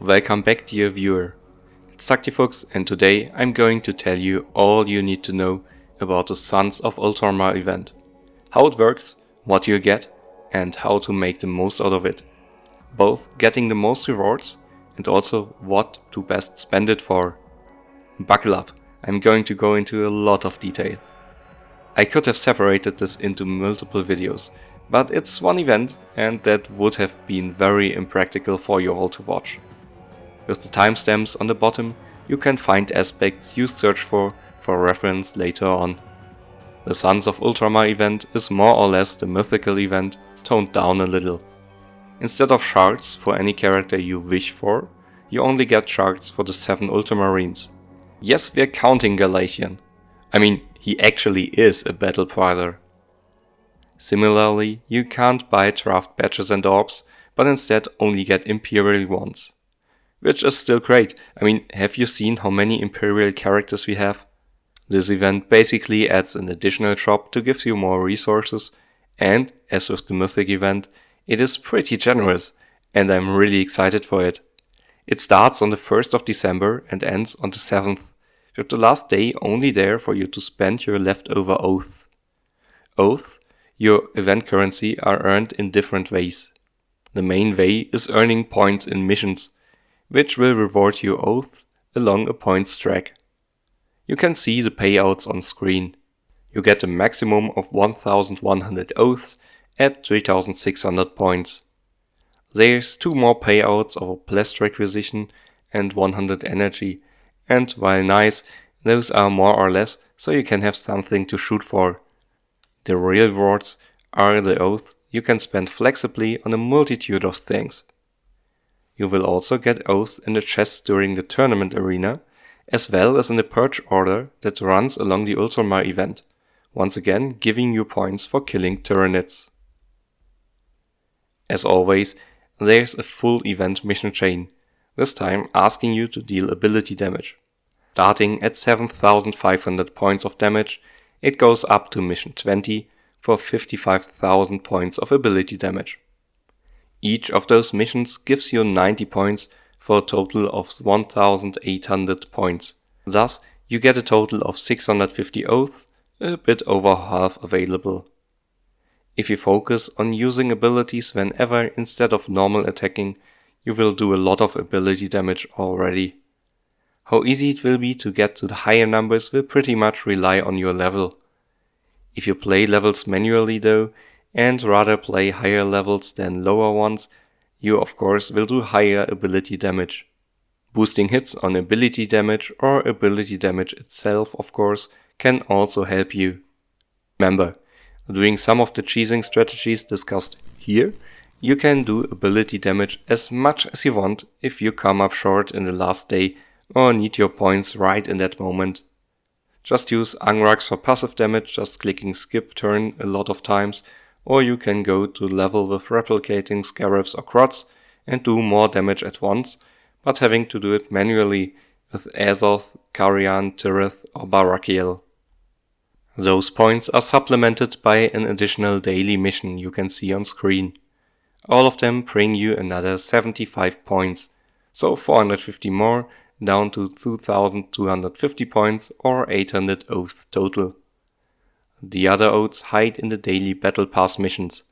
Welcome back, dear viewer. It's Tacticus, and today I'm going to tell you all you need to know about the Sons of Ultramar event. How it works, what you get, and how to make the most out of it. Both getting the most rewards and also what to best spend it for. Buckle up, I'm going to go into a lot of detail. I could have separated this into multiple videos, but it's one event and that would have been very impractical for you all to watch. With the timestamps on the bottom, you can find aspects you search for reference later on. The Sons of Ultramar event is more or less the mythical event toned down a little. Instead of shards for any character you wish for, you only get shards for the 7 Ultramarines. Yes, we're counting Galatian. I mean, he actually is a battle prider. Similarly, you can't buy draft badges and orbs, but instead only get Imperial ones. Which is still great. I mean, have you seen how many Imperial characters we have? This event basically adds an additional shop to give you more resources, and, as with the Mythic event, it is pretty generous, and I'm really excited for it. It starts on the 1st of December and ends on the 7th, with the last day only there for you to spend your leftover oath. Oath, your event currency, are earned in different ways. The main way is earning points in missions, which will reward your oath along a points track. You can see the payouts on screen. You get a maximum of 1100 oaths at 3600 points. There's 2 more payouts of a blessed requisition and 100 energy, and while nice, those are more or less so you can have something to shoot for. The real rewards are the oath you can spend flexibly on a multitude of things. You will also get oaths in the chests during the tournament arena, as well as in the Purge Order that runs along the Ultramar event, once again giving you points for killing Tyranids. As always, there's a full event mission chain, this time asking you to deal ability damage. Starting at 7500 points of damage, it goes up to mission 20 for 55,000 points of ability damage. Each of those missions gives you 90 points for a total of 1800 points. Thus, you get a total of 650 oaths, a bit over half available. If you focus on using abilities whenever instead of normal attacking, you will do a lot of ability damage already. How easy it will be to get to the higher numbers will pretty much rely on your level. If you play levels manually though, and rather play higher levels than lower ones, you of course will do higher ability damage. Boosting hits on ability damage or ability damage itself of course can also help you. Remember, doing some of the cheesing strategies discussed here, you can do ability damage as much as you want if you come up short in the last day or need your points right in that moment. Just use Angrax for passive damage, just clicking skip turn a lot of times, or you can go to level with replicating scarabs or crots and do more damage at once, but having to do it manually with Azoth, Karian, Tirith or Barakiel. Those points are supplemented by an additional daily mission you can see on screen. All of them bring you another 75 points, so 450 more, down to 2250 points or 800 oaths total. The other oaths hide in the daily Battle Pass missions.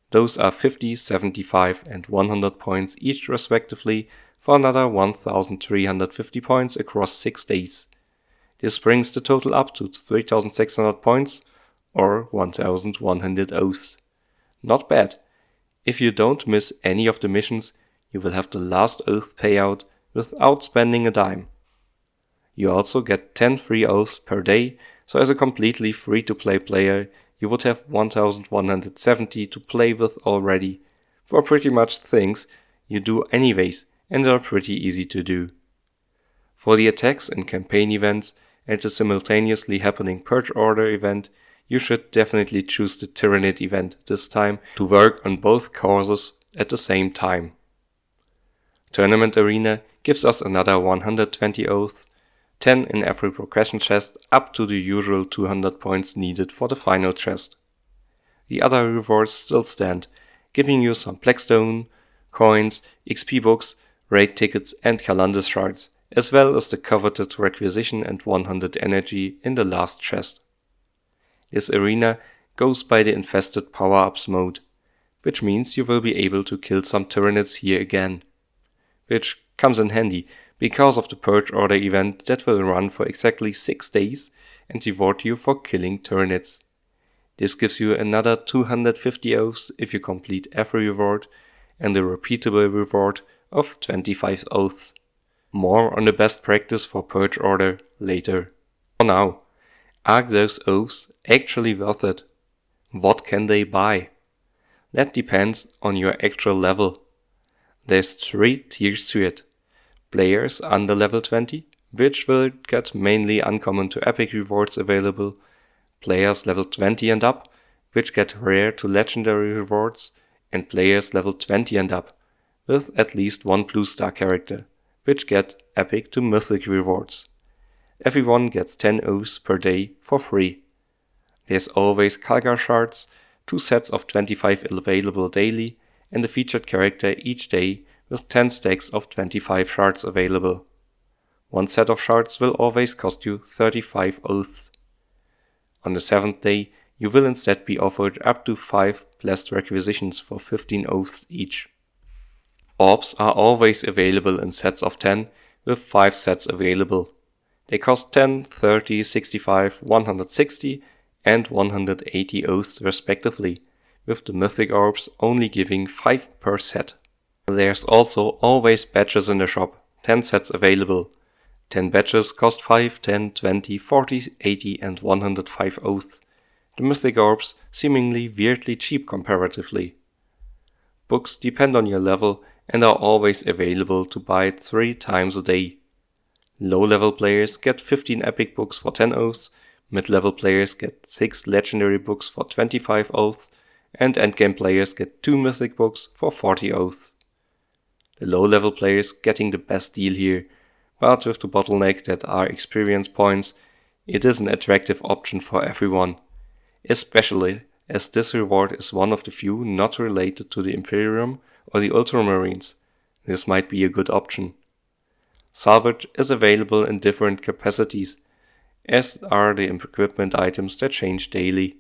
Those are 50, 75 and 100 points each respectively for another 1350 points across 6 days. This brings the total up to 3600 points or 1100 oaths. Not bad. If you don't miss any of the missions, you will have the last oath payout without spending a dime. You also get 10 free oaths per day, so as a completely free-to-play player, you would have 1170 to play with already, for pretty much things you do anyways and are pretty easy to do. For the attacks and campaign events and the simultaneously happening Purge Order event, you should definitely choose the Tyranid event this time to work on both causes at the same time. Tournament Arena gives us another 120 oaths, 10 in every progression chest up to the usual 200 points needed for the final chest. The other rewards still stand, giving you some Blackstone, coins, XP books, raid tickets and calendar shards, as well as the coveted requisition and 100 energy in the last chest. This arena goes by the infested power-ups mode, which means you will be able to kill some Tyranids here again, which comes in handy because of the Purge Order event that will run for exactly 6 days and reward you for killing Tyranids. This gives you another 250 oaths if you complete every reward and a repeatable reward of 25 oaths. More on the best practice for Purge Order later. For now, are those oaths actually worth it? What can they buy? That depends on your actual level. There's 3 tiers to it. Players under level 20, which will get mainly uncommon to epic rewards available. Players level 20 and up, which get rare to legendary rewards. And players level 20 and up, with at least 1 blue star character, which get epic to mythic rewards. Everyone gets 10 oaths per day for free. There's always Kalgar shards, 2 sets of 25 available daily, and a featured character each day with 10 stacks of 25 shards available. 1 set of shards will always cost you 35 oaths. On the 7th day, you will instead be offered up to 5 blessed requisitions for 15 oaths each. Orbs are always available in sets of 10, with 5 sets available. They cost 10, 30, 65, 160 and 180 oaths respectively, with the mythic orbs only giving 5 per set. There's also always badges in the shop, 10 sets available. 10 badges cost 5, 10, 20, 40, 80 and 105 oaths. The mythic orbs seemingly weirdly cheap comparatively. Books depend on your level and are always available to buy 3 times a day. Low level players get 15 epic books for 10 oaths, mid level players get 6 legendary books for 25 oaths, and endgame players get 2 mythic books for 40 oaths. The low level players getting the best deal here, but with the bottleneck that are experience points, it is an attractive option for everyone, especially as this reward is one of the few not related to the Imperium or the Ultramarines. This might be a good option. Salvage is available in different capacities, as are the equipment items that change daily.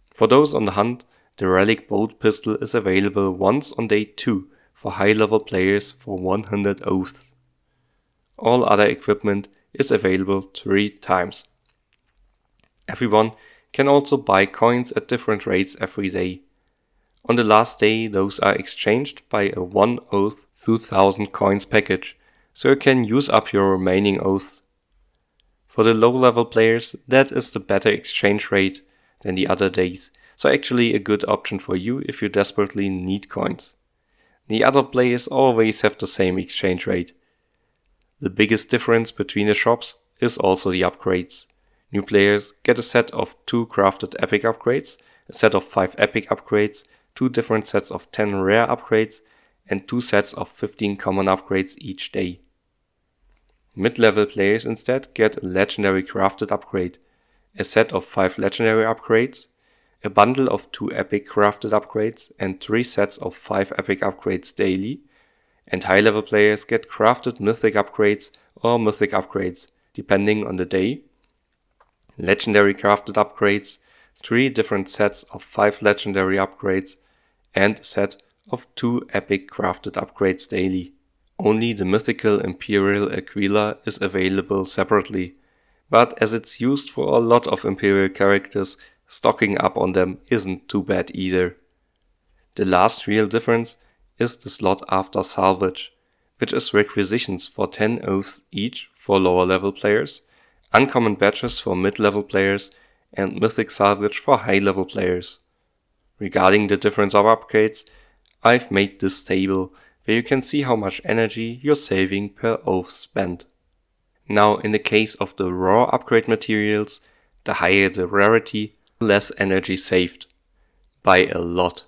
For those on the hunt, the Relic Bolt Pistol is available once on day 2 for high level players for 100 oaths. All other equipment is available 3 times. Everyone can also buy coins at different rates every day. On the last day, those are exchanged by a 1 oath 2000 coins package, so you can use up your remaining oaths. For the low level players, that is the better exchange rate than the other days, so actually a good option for you if you desperately need coins. The other players always have the same exchange rate. The biggest difference between the shops is also the upgrades. New players get a set of 2 crafted epic upgrades, a set of 5 epic upgrades, 2 different sets of 10 rare upgrades, and 2 sets of 15 common upgrades each day. Mid-level players instead get a legendary crafted upgrade, a set of 5 legendary upgrades, a bundle of 2 epic crafted upgrades and 3 sets of 5 epic upgrades daily, and high-level players get crafted mythic upgrades or mythic upgrades, depending on the day, legendary crafted upgrades, 3 different sets of 5 legendary upgrades, and a set of 2 epic crafted upgrades daily. Only the mythical Imperial Aquila is available separately, but as it's used for a lot of Imperial characters, stocking up on them isn't too bad either. The last real difference is the slot after Salvage, which is requisitions for 10 oaths each for lower level players, uncommon badges for mid-level players, and mythic salvage for high-level players. Regarding the difference of upgrades, I've made this table where you can see how much energy you're saving per oath spent. Now, in the case of the raw upgrade materials, the higher the rarity, the less energy saved. By a lot.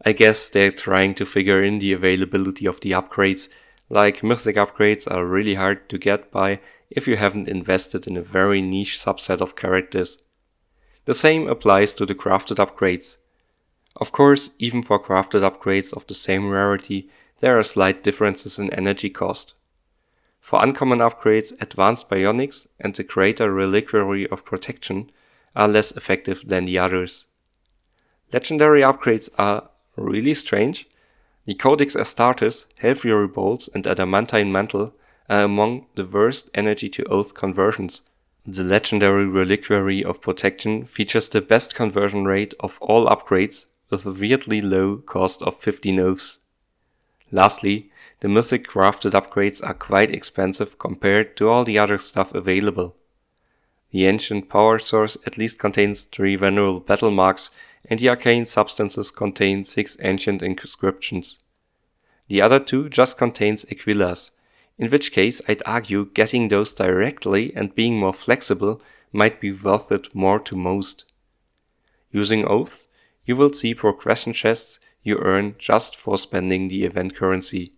I guess they're trying to figure in the availability of the upgrades, like mythic upgrades are really hard to get by if you haven't invested in a very niche subset of characters. The same applies to the crafted upgrades. Of course, even for crafted upgrades of the same rarity, there are slight differences in energy cost. For uncommon upgrades, Advanced Bionics and the Greater Reliquary of Protection are less effective than the others. Legendary upgrades are really strange. The Codex Astartes, Hellfury Bolts and Adamantine Mantle are among the worst energy to oath conversions. The Legendary Reliquary of Protection features the best conversion rate of all upgrades with a weirdly low cost of 15 oaths. Lastly, the Mythic crafted upgrades are quite expensive compared to all the other stuff available. The Ancient Power Source at least contains 3 Venerable Battle Marks and the Arcane Substances contain 6 Ancient Inscriptions. The other 2 just contains Aquilas, in which case I'd argue getting those directly and being more flexible might be worth it more to most. Using Oaths, you will see progression chests you earn just for spending the event currency.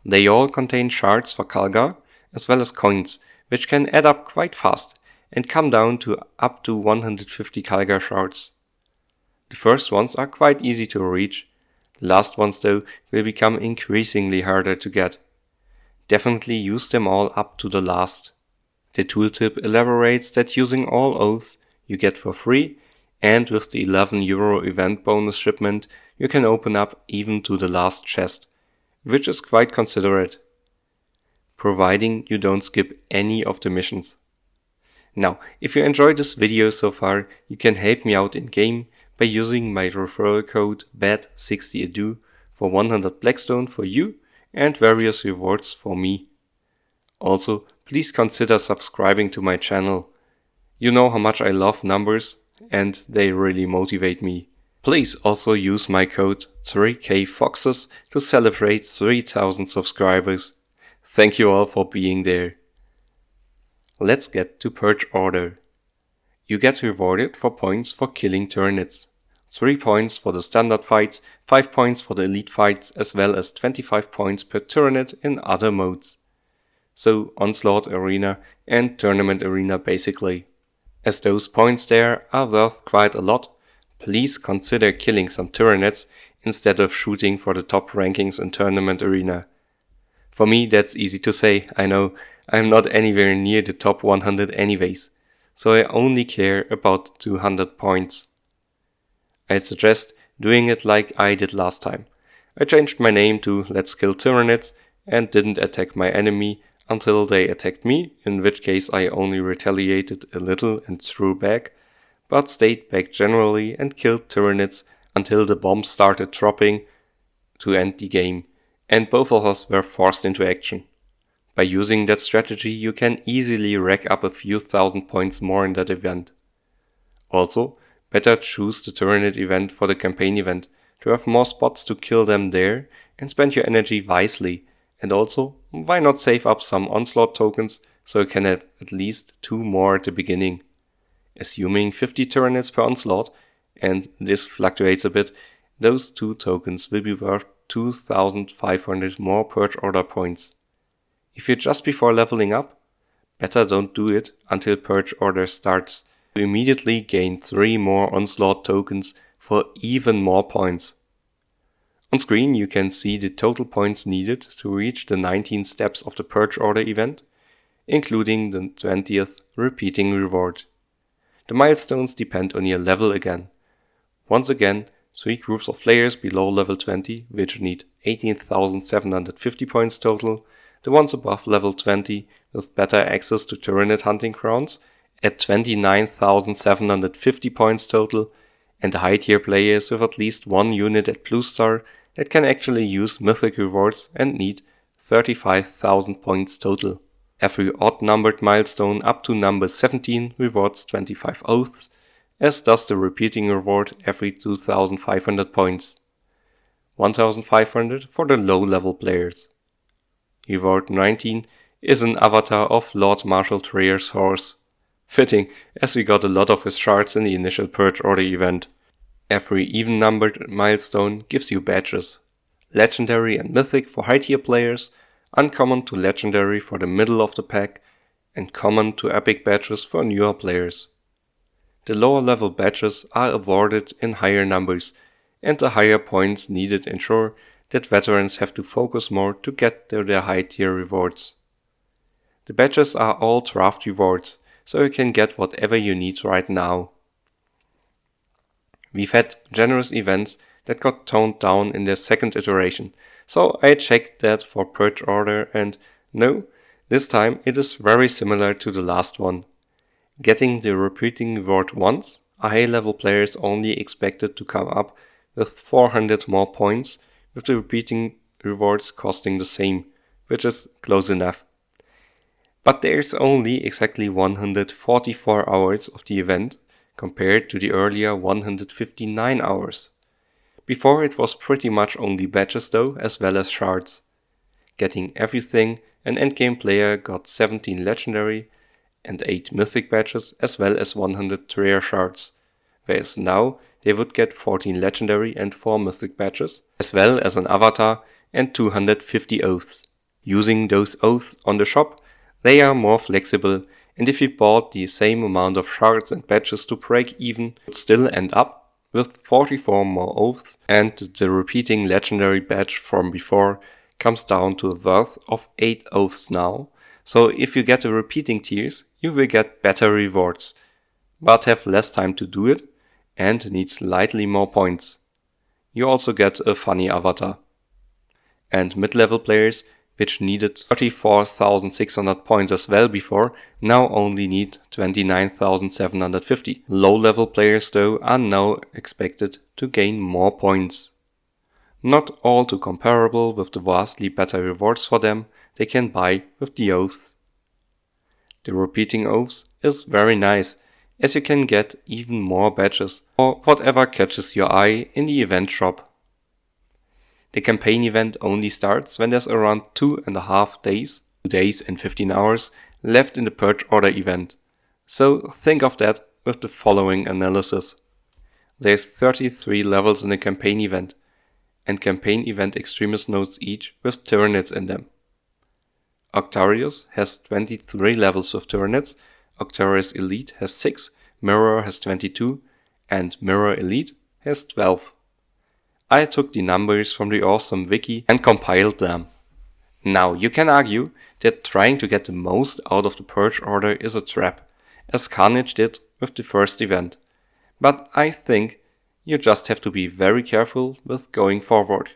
They all contain shards for Kalgar, as well as coins, which can add up quite fast and come down to up to 150 Kalgar shards. The first ones are quite easy to reach, the last ones though will become increasingly harder to get. Definitely use them all up to the last. The tooltip elaborates that using all oaths you get for free, and with the €11 event bonus shipment you can open up even to the last chest, which is quite considerate, providing you don't skip any of the missions. Now, if you enjoyed this video so far, you can help me out in game by using my referral code BAD60edu for 100 Blackstone for you and various rewards for me. Also, please consider subscribing to my channel. You know how much I love numbers and they really motivate me. Please also use my code 3KFoxes to celebrate 3000 subscribers. Thank you all for being there. Let's get to Purge Order. You get rewarded for points for killing Tyranids. 3 points for the standard fights, 5 points for the elite fights, as well as 25 points per Tyranid in other modes. So Onslaught Arena and Tournament Arena basically. As those points there are worth quite a lot, please consider killing some Tyranids instead of shooting for the top rankings in Tournament Arena. For me that's easy to say, I know, I'm not anywhere near the top 100 anyways, so I only care about 200 points. I'd suggest doing it like I did last time. I changed my name to Let's Kill Tyranids and didn't attack my enemy until they attacked me, in which case I only retaliated a little and threw back, but stayed back generally and killed Tyranids until the bombs started dropping to end the game, and both of us were forced into action. By using that strategy you can easily rack up a few thousand points more in that event. Also, better choose the Tyranid event for the campaign event to have more spots to kill them there and spend your energy wisely, and also why not save up some Onslaught tokens so you can have at least 2 more at the beginning. Assuming 50 Tyranids per Onslaught, and this fluctuates a bit, those 2 tokens will be worth 2500 more Purge Order points. If you're just before leveling up, better don't do it until Purge Order starts. You immediately gain 3 more Onslaught tokens for even more points. On screen you can see the total points needed to reach the 19 steps of the Purge Order event, including the 20th repeating reward. The milestones depend on your level again. Once again, 3 groups of players below level 20, which need 18,750 points total, the ones above level 20 with better access to Tyranid hunting grounds at 29,750 points total, and the high tier players with at least 1 unit at Blue Star that can actually use mythic rewards and need 35,000 points total. Every odd numbered milestone up to number 17 rewards 25 oaths, as does the repeating reward every 2,500 points. 1,500 for the low level players. Reward 19 is an avatar of Lord Marshal Trayer's horse. Fitting, as we got a lot of his shards in the initial Purge Order event. Every even numbered milestone gives you badges. Legendary and Mythic for high tier players, uncommon to Legendary for the middle of the pack, and common to Epic badges for newer players. The lower level badges are awarded in higher numbers, and the higher points needed ensure that veterans have to focus more to get to their high tier rewards. The badges are all draft rewards, so you can get whatever you need right now. We've had generous events that got toned down in their second iteration, so I checked that for Purge Order and no, this time it is very similar to the last one. Getting the repeating reward once, a high level player is only expected to come up with 400 more points, with the repeating rewards costing the same, which is close enough. But there's only exactly 144 hours of the event, compared to the earlier 159 hours. Before it was pretty much only badges though, as well as shards. Getting everything, an endgame player got 17 legendary and 8 mythic badges, as well as 100 rare shards, whereas now they would get 14 legendary and 4 mythic badges, as well as an avatar and 250 oaths. Using those oaths on the shop, they are more flexible, and if you bought the same amount of shards and badges to break even, you would still end up with 44 more oaths, and the repeating legendary badge from before comes down to a worth of 8 oaths now. So if you get the repeating tiers, you will get better rewards, but have less time to do it and need slightly more points. You also get a funny avatar. And mid-level players, which needed 34,600 points as well before, now only need 29,750. Low-level players though are now expected to gain more points. Not all too comparable with the vastly better rewards for them they can buy with the oaths. The repeating oaths is very nice, as you can get even more badges or whatever catches your eye in the event shop. The campaign event only starts when there's around 2.5 days, 2 days and 15 hours, left in the Purge Order event. So think of that with the following analysis. There's 33 levels in the campaign event, and campaign event extremist nodes each with Tyranids in them. Octarius has 23 levels with Tyranids, Octarius Elite has 6, Mirror has 22, and Mirror Elite has 12. I took the numbers from the awesome wiki and compiled them. Now you can argue that trying to get the most out of the Purge Order is a trap, as Carnage did with the first event. But I think you just have to be very careful with going forward.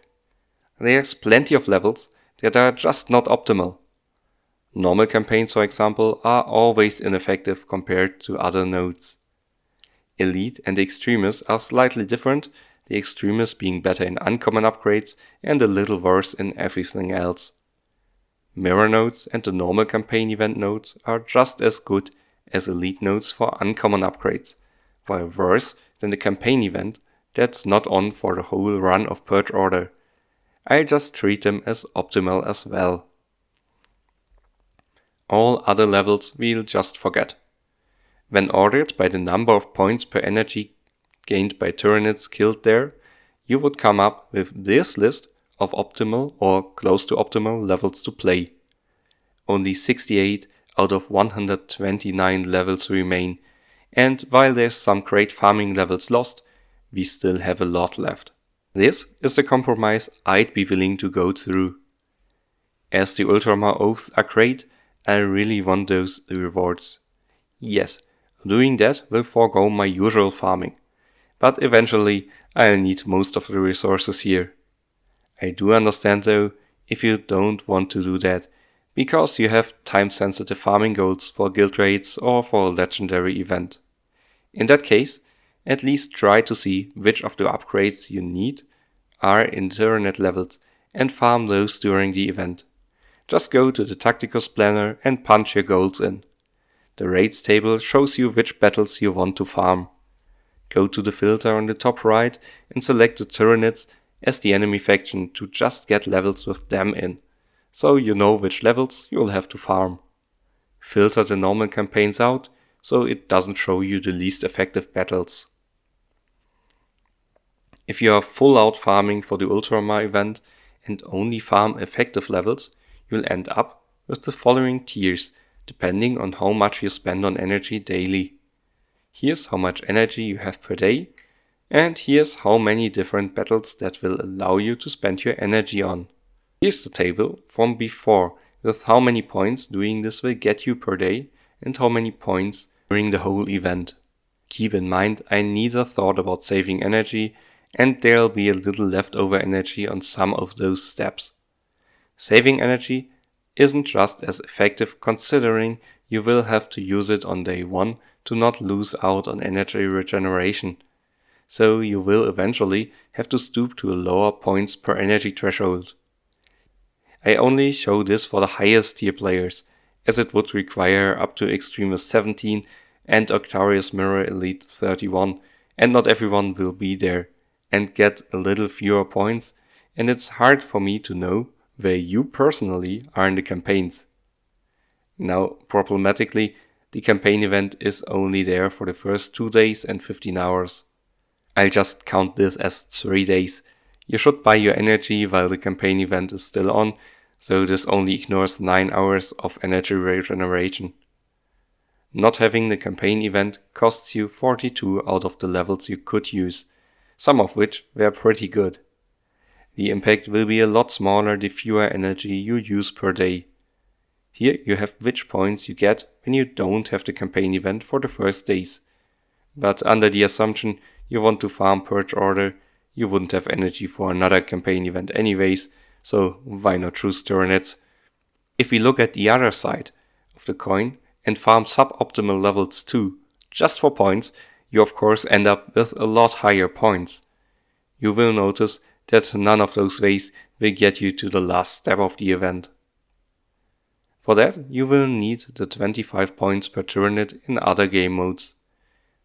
There's plenty of levels that are just not optimal. Normal campaigns, for example, are always ineffective compared to other nodes. Elite and Extremis are slightly different, the Extremis being better in uncommon upgrades and a little worse in everything else. Mirror nodes and the normal campaign event nodes are just as good as Elite nodes for uncommon upgrades, while worse than the campaign event that's not on for the whole run of Purge Order. I just treat them as optimal as well. All other levels we'll just forget. When ordered by the number of points per energy gained by Tyranids killed there, you would come up with this list of optimal or close to optimal levels to play. Only 68 out of 129 levels remain, and while there's some great farming levels lost, we still have a lot left. This is the compromise I'd be willing to go through. As the Ultramar oaths are great, I really want those rewards. Yes, doing that will forego my usual farming, but eventually I'll need most of the resources here. I do understand though if you don't want to do that, because you have time-sensitive farming goals for guild raids or for a legendary event. In that case, at least try to see which of the upgrades you need are in Tyranid levels and farm those during the event. Just go to the Tacticus planner and punch your goals in. The raids table shows you which battles you want to farm. Go to the filter on the top right and select the Tyranids as the enemy faction to just get levels with them in, so you know which levels you'll have to farm. Filter the normal campaigns out so it doesn't show you the least effective battles. If you are full out farming for the Ultramar event and only farm effective levels, you'll end up with the following tiers depending on how much you spend on energy daily. Here's how much energy you have per day, And here's how many different battles that will allow you to spend your energy on. Here's the table from before with how many points doing this will get you per day and how many points during the whole event. Keep in mind, I neither thought about saving energy, and there'll be a little leftover energy on some of those steps. Saving energy isn't just as effective considering you will have to use it on day 1 to not lose out on energy regeneration. So you will eventually have to stoop to a lower points per energy threshold. I only show this for the highest tier players, as it would require up to Extremist 17 and Octarius Mirror Elite 31, and not everyone will be there and get a little fewer points, and it's hard for me to know where you personally are in the campaigns. Now, problematically, the campaign event is only there for the first 2 days and 15 hours. I'll just count this as 3 days. You should buy your energy while the campaign event is still on, so this only ignores 9 hours of energy regeneration. Not having the campaign event costs you 42 out of the levels you could use, some of which were pretty good. The impact will be a lot smaller the fewer energy you use per day. Here you have which points you get when you don't have the campaign event for the first days. But under the assumption you want to farm Purge Order, you wouldn't have energy for another campaign event anyways, so why not choose Tyranids? If we look at the other side of the coin and farm suboptimal levels too, just for points, you of course end up with a lot higher points. You will notice that none of those ways will get you to the last step of the event. For that, you will need the 25 points per Tyranid in other game modes.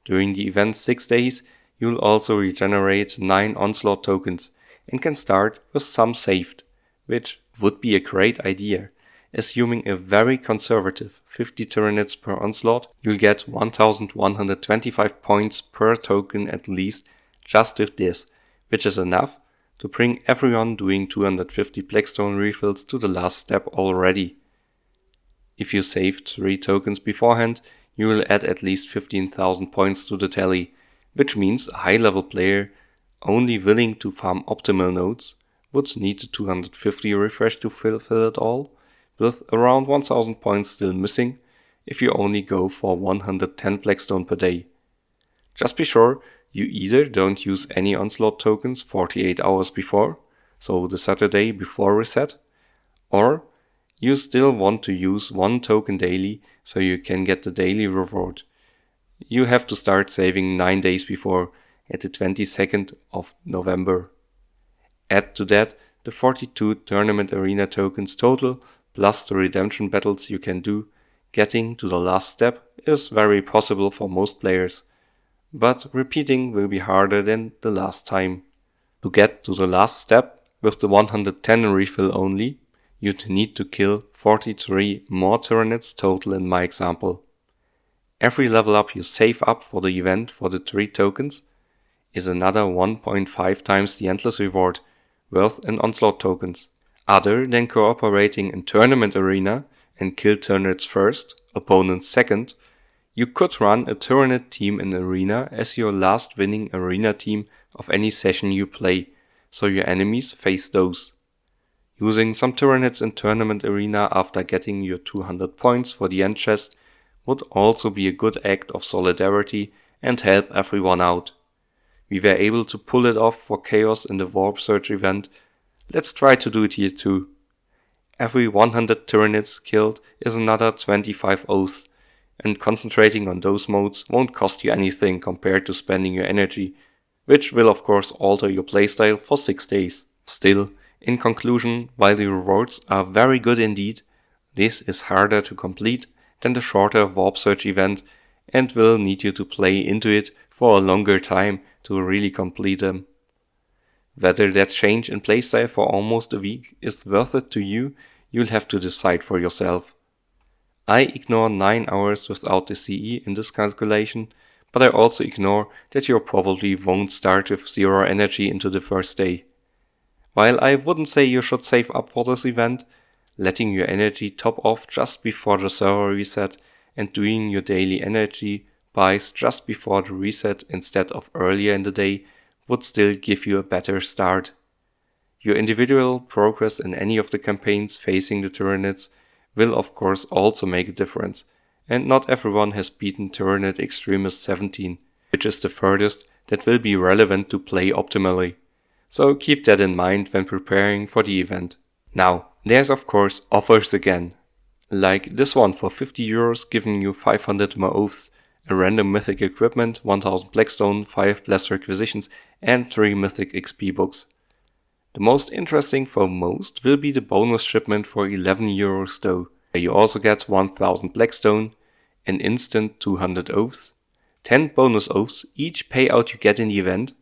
During the event's 6 days, you'll also regenerate 9 Onslaught tokens and can start with some saved, which would be a great idea. Assuming a very conservative 50 Tyranids per Onslaught, you'll get 1125 points per token at least just with this, which is enough to bring everyone doing 250 Blackstone refills to the last step already. If you saved 3 tokens beforehand, you will add at least 15,000 points to the tally, which means a high-level player only willing to farm optimal nodes would need the 250 refresh to fill it all, with around 1000 points still missing if you only go for 110 Blackstone per day. Just be sure you either don't use any Onslaught tokens 48 hours before, so the Saturday before reset, or you still want to use 1 token daily so you can get the daily reward. You have to start saving 9 days before, at the 22nd of November. Add to that the 42 tournament arena tokens total plus the redemption battles you can do. Getting to the last step is very possible for most players, but repeating will be harder than the last time. To get to the last step with the 110 refill only, you'd need to kill 43 more Tyranids total in my example. Every level up you save up for the event for the 3 tokens is another 1.5 times the endless reward worth in Onslaught tokens. Other than cooperating in Tournament Arena and kill Tyranids first, opponents second, you could run a Tyranid team in Arena as your last winning Arena team of any session you play, so your enemies face those. Using some Tyranids in Tournament Arena after getting your 200 points for the end chest would also be a good act of solidarity and help everyone out. We were able to pull it off for Chaos in the Warp Search event. Let's try to do it here too. Every 100 Tyranids killed is another 25 oaths, and concentrating on those modes won't cost you anything compared to spending your energy, which will of course alter your playstyle for 6 days. Still, in conclusion, while the rewards are very good indeed, this is harder to complete than the shorter Warp Search event and will need you to play into it for a longer time to really complete them. Whether that change in playstyle for almost a week is worth it to you, you'll have to decide for yourself. I ignore 9 hours without the CE in this calculation, but I also ignore that you probably won't start with 0 energy into the first day. While I wouldn't say you should save up for this event, letting your energy top off just before the server reset and doing your daily energy buys just before the reset instead of earlier in the day would still give you a better start. Your individual progress in any of the campaigns facing the Tyranids will of course also make a difference, and not everyone has beaten Tyranid Extremist 17, which is the furthest that will be relevant to play optimally. So keep that in mind when preparing for the event. Now, there's of course offers again. Like this one for €50 giving you 500 more oaths, a random mythic equipment, 1000 Blackstone, 5 blessed requisitions and 3 mythic XP books. The most interesting for most will be the bonus shipment for €11 though, where you also get 1000 Blackstone, an instant 200 oaths, 10 bonus oaths each payout you get in the event,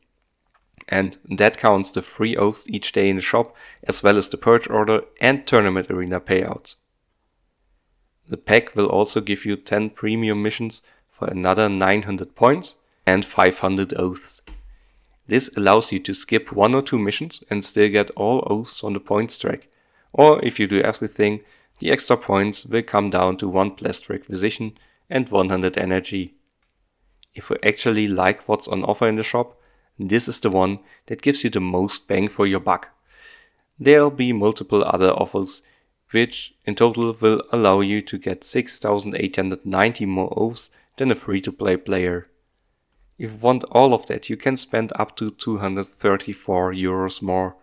and that counts the free oaths each day in the shop as well as the Purge Order and Tournament Arena payouts. The pack will also give you 10 premium missions for another 900 points and 500 oaths. This allows you to skip 1 or 2 missions and still get all oaths on the points track, or if you do everything, the extra points will come down to 1 blessed requisition and 100 energy. If you actually like what's on offer in the shop, this is the one that gives you the most bang for your buck. There'll be multiple other offers, which in total will allow you to get 6,890 more oaths than a free-to-play player. If you want all of that, you can spend up to €234 more.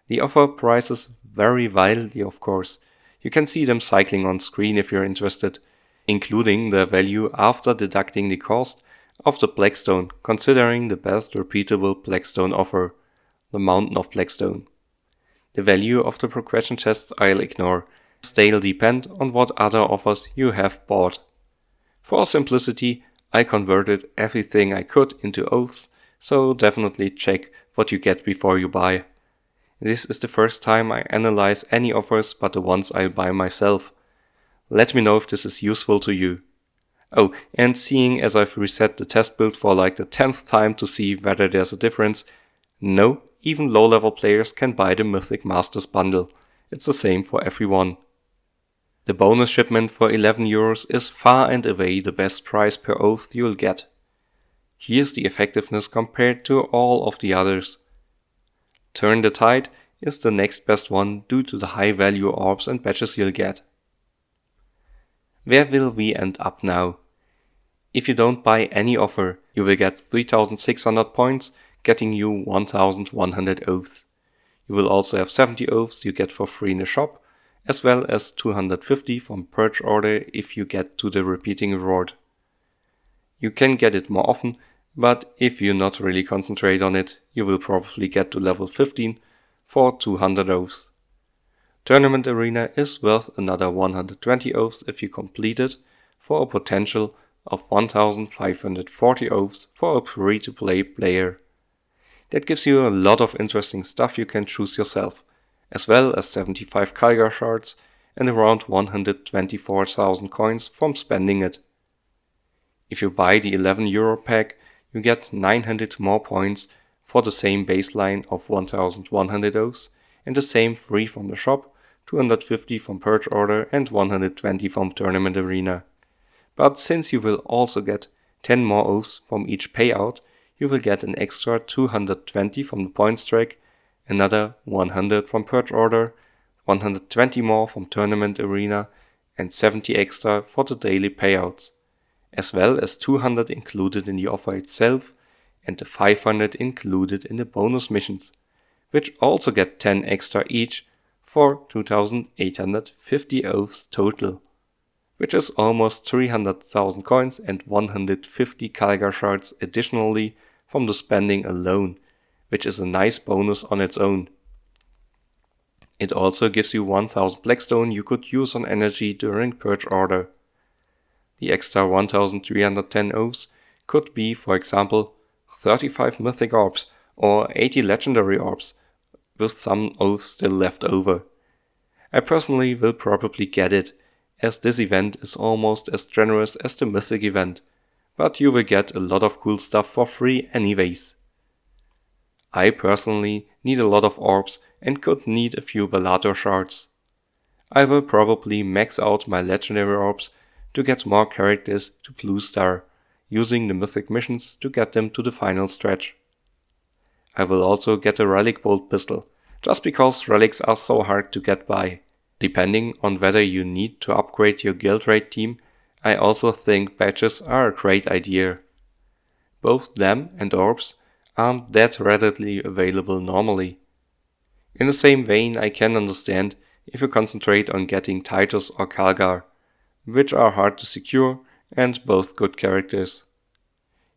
The offer prices vary wildly, of course. You can see them cycling on screen if you're interested, including the value after deducting the cost of the Blackstone, considering the best repeatable Blackstone offer, the Mountain of Blackstone. The value of the progression chests I'll ignore, as they'll depend on what other offers you have bought. For simplicity, I converted everything I could into oaths, so definitely check what you get before you buy. This is the first time I analyze any offers but the ones I'll buy myself. Let me know if this is useful to you. Oh, and seeing as I've reset the test build for like the 10th time to see whether there's a difference, no, even low-level players can buy the Mythic Masters bundle. It's the same for everyone. The bonus shipment for €11 is far and away the best price per oath you'll get. Here's the effectiveness compared to all of the others. Turn the Tide is the next best one due to the high value orbs and badges you'll get. Where will we end up now? If you don't buy any offer, you will get 3,600 points, getting you 1,100 oaths. You will also have 70 oaths you get for free in the shop, as well as 250 from Purge Order if you get to the repeating reward. You can get it more often, but if you not really concentrate on it, you will probably get to level 15 for 200 oaths. Tournament Arena is worth another 120 oaths if you complete it, for a potential of 1,540 oaths for a free-to-play player. That gives you a lot of interesting stuff you can choose yourself, as well as 75 Kaigar shards and around 124,000 coins from spending it. If you buy the €11 pack, you get 900 more points for the same baseline of 1,100 oaths and the same free from the shop, 250 from Purge Order and 120 from Tournament Arena. But since you will also get 10 more oaths from each payout, you will get an extra 220 from the points track, another 100 from Purge Order, 120 more from Tournament Arena, and 70 extra for the daily payouts, as well as 200 included in the offer itself and the 500 included in the bonus missions, which also get 10 extra each for 2,850 oaths total, which is almost 300,000 coins and 150 Kaigar shards additionally from the spending alone, which is a nice bonus on its own. It also gives you 1000 Blackstone you could use on energy during Purge Order. The extra 1310 oaths could be, for example, 35 mythic orbs or 80 legendary orbs, with some oaths still left over. I personally will probably get it, as this event is almost as generous as the mythic event, but you will get a lot of cool stuff for free anyways. I personally need a lot of orbs and could need a few Bellator shards. I will probably max out my legendary orbs to get more characters to Blue Star, using the mythic missions to get them to the final stretch. I will also get a relic bolt pistol, just because relics are so hard to get by. Depending on whether you need to upgrade your guild raid team, I also think badges are a great idea. Both them and orbs aren't that readily available normally. In the same vein, I can understand if you concentrate on getting Titus or Kalgar, which are hard to secure and both good characters.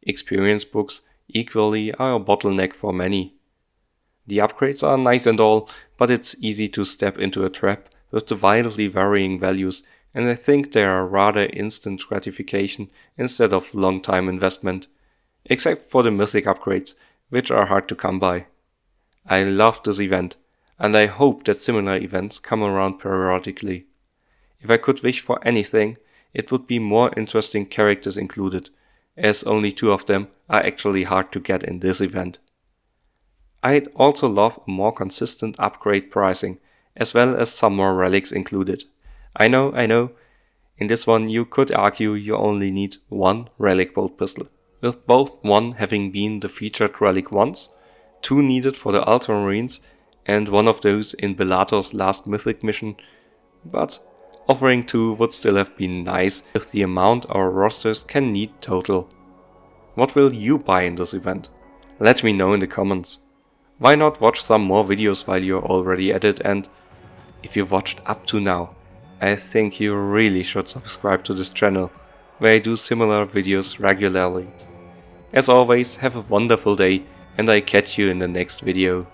Experience books equally are a bottleneck for many. The upgrades are nice and all, but it's easy to step into a trap with the wildly varying values, and I think they are rather instant gratification instead of long-time investment, except for the mythic upgrades, which are hard to come by. I love this event, and I hope that similar events come around periodically. If I could wish for anything, it would be more interesting characters included, as only 2 of them are actually hard to get in this event. I'd also love a more consistent upgrade pricing, as well as some more relics included. I know, in this one you could argue you only need 1 relic bolt pistol, with both 1 having been the featured relic once, 2 needed for the Ultramarines, and 1 of those in Bellator's last mythic mission, but offering 2 would still have been nice with the amount our rosters can need total. What will you buy in this event? Let me know in the comments. Why not watch some more videos while you're already at it, and if you've watched up to now, I think you really should subscribe to this channel, where I do similar videos regularly. As always, have a wonderful day, and I catch you in the next video.